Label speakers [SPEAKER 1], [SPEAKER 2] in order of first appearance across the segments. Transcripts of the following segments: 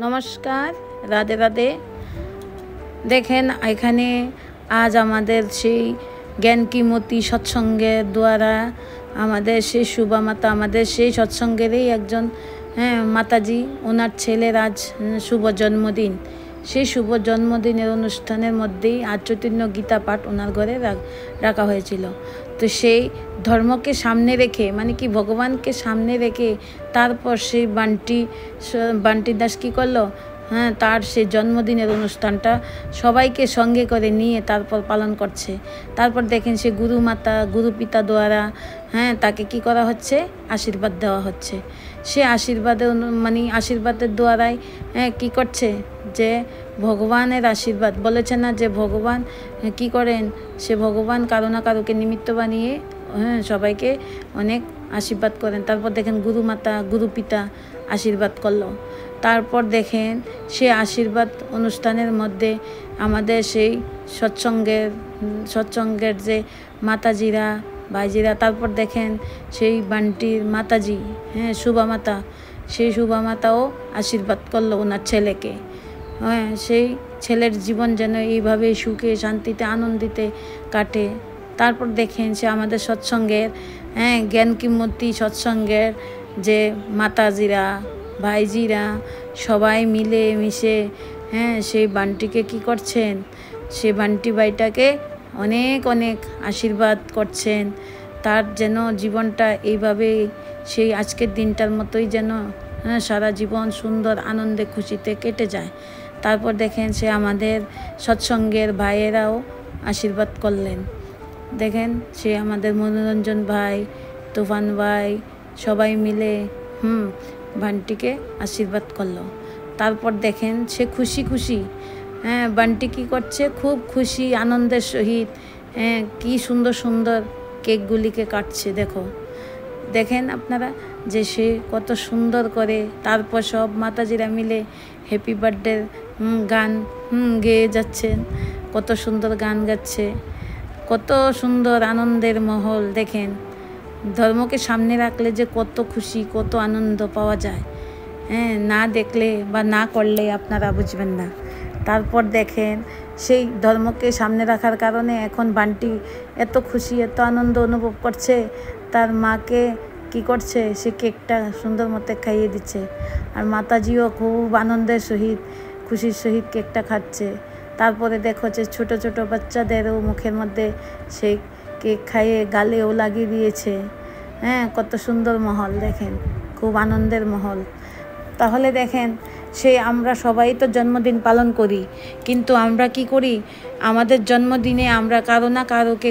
[SPEAKER 1] নমস্কার, রাধে রাধে। দেখেন এখানে আজ আমাদের সেই জ্ঞান কি মতি সৎসঙ্গের দ্বারা আমাদের সেই শুভা মাতা, আমাদের সেই সৎসঙ্গেরই একজন মাতাজি, ওনার ছেলের আজ শুভ জন্মদিন। সেই শুভ জন্মদিনের অনুষ্ঠানের মধ্যেই আজ চৈতন্য গীতা পাঠ ওনার ঘরে রাখা হয়েছিল। তো সেই ধর্মকে সামনে রেখে, মানে কি ভগবানকে সামনে রেখে তারপর সেই বান্টি দাস কী করলো, তার সেই জন্মদিনের অনুষ্ঠানটা সবাইকে সঙ্গে করে নিয়ে তারপর পালন করছে। তারপর দেখেন সে গুরু মাতা, গুরু পিতা দ্বারা তাকে কি করা হচ্ছে, আশীর্বাদ দেওয়া হচ্ছে। সে আশীর্বাদের দ্বারাই কি করছে, যে ভগবানের আশীর্বাদ বলেছে না, যে ভগবান কি করেন, সে ভগবান কারো না কারোকে নিমিত্ত বানিয়ে সবাইকে অনেক আশীর্বাদ করেন। তারপর দেখেন গুরু মাতা, গুরু পিতা আশীর্বাদ করলো। তারপর দেখেন সে আশীর্বাদ অনুষ্ঠানের মধ্যে আমাদের সেই সৎসঙ্গের যে মাতাজিরা, ভাইজিরা, তারপর দেখেন সেই বান্টির মাতাজি, শুভা মাতা, সেই শুভা মাতাও আশীর্বাদ করলো ওনার ছেলেকে। সেই ছেলের জীবন যেন এইভাবে সুখে শান্তিতে আনন্দিতে কাটে। তারপর দেখেন সে আমাদের সৎসঙ্গের জ্ঞান কিমতি সৎসঙ্গের যে মাতাজিরা, ভাইজিরা সবাই মিলে মিশে সেই বান্টিকে কি করছেন, সেই বান্টি ভাইটাকে অনেক অনেক আশীর্বাদ করছেন। তার যেন জীবনটা এইভাবেই সেই আজকের দিনটার মতোই যেন সারা জীবন সুন্দর আনন্দে খুশিতে কেটে যায়। তারপর দেখেন সে আমাদের সৎসঙ্গের ভাইয়েরাও আশীর্বাদ করলেন। দেখেন সে আমাদের মনোরঞ্জন ভাই, তুফান ভাই সবাই মিলে বান্টিকে আশীর্বাদ করলো। তারপর দেখেন সে খুশি খুশি বান্টি কী করছে, খুব খুশি আনন্দের সহিত কি সুন্দর সুন্দর কেকগুলিকে কাটছে। দেখেন আপনারা যে সে কত সুন্দর করে। তারপর সব মাতাজিরা মিলে হ্যাপি বার্থডে গান গেয়ে যাচ্ছেন, কত সুন্দর গান গাচ্ছে, কত সুন্দর আনন্দের মহল। দেখেন ধর্মকে সামনে রাখলে যে কত খুশি, কত আনন্দ পাওয়া যায়, না দেখলে বা না করলে আপনারা বুঝবেন না। তারপর দেখেন সেই ধর্মকে সামনে রাখার কারণে এখন বান্টি এত খুশি, এত আনন্দ অনুভব করছে। তার মাকে কি করছে, সে কেকটা সুন্দর মতো খাইয়ে দিচ্ছে, আর মাতাজিও খুব আনন্দের সহিত, খুশির সহিত কেকটা খাচ্ছে। তারপরে দেখো যে ছোট ছোট বাচ্চাদেরও মুখের মধ্যে সেই কেক খাইয়ে গালেও লাগিয়ে দিয়েছে। কত সুন্দর মহল, দেখেন খুব আনন্দের মহল। তাহলে দেখেন সেই আমরা সবাই তো জন্মদিন পালন করি, কিন্তু আমরা কি করি, আমাদের জন্মদিনে আমরা কারো না কারোকে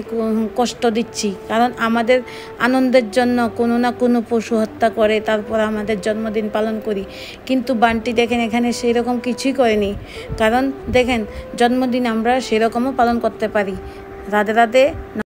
[SPEAKER 1] কষ্ট দিচ্ছি, কারণ আমাদের আনন্দের জন্য কোনো না কোনো পশু হত্যা করে তারপর আমাদের জন্মদিন পালন করি। কিন্তু বান্টি দেখেন এখানে সেই রকম কিছুই করেনি, কারণ দেখেন জন্মদিন আমরা সেরকমও পালন করতে পারি। রাধে রাধে।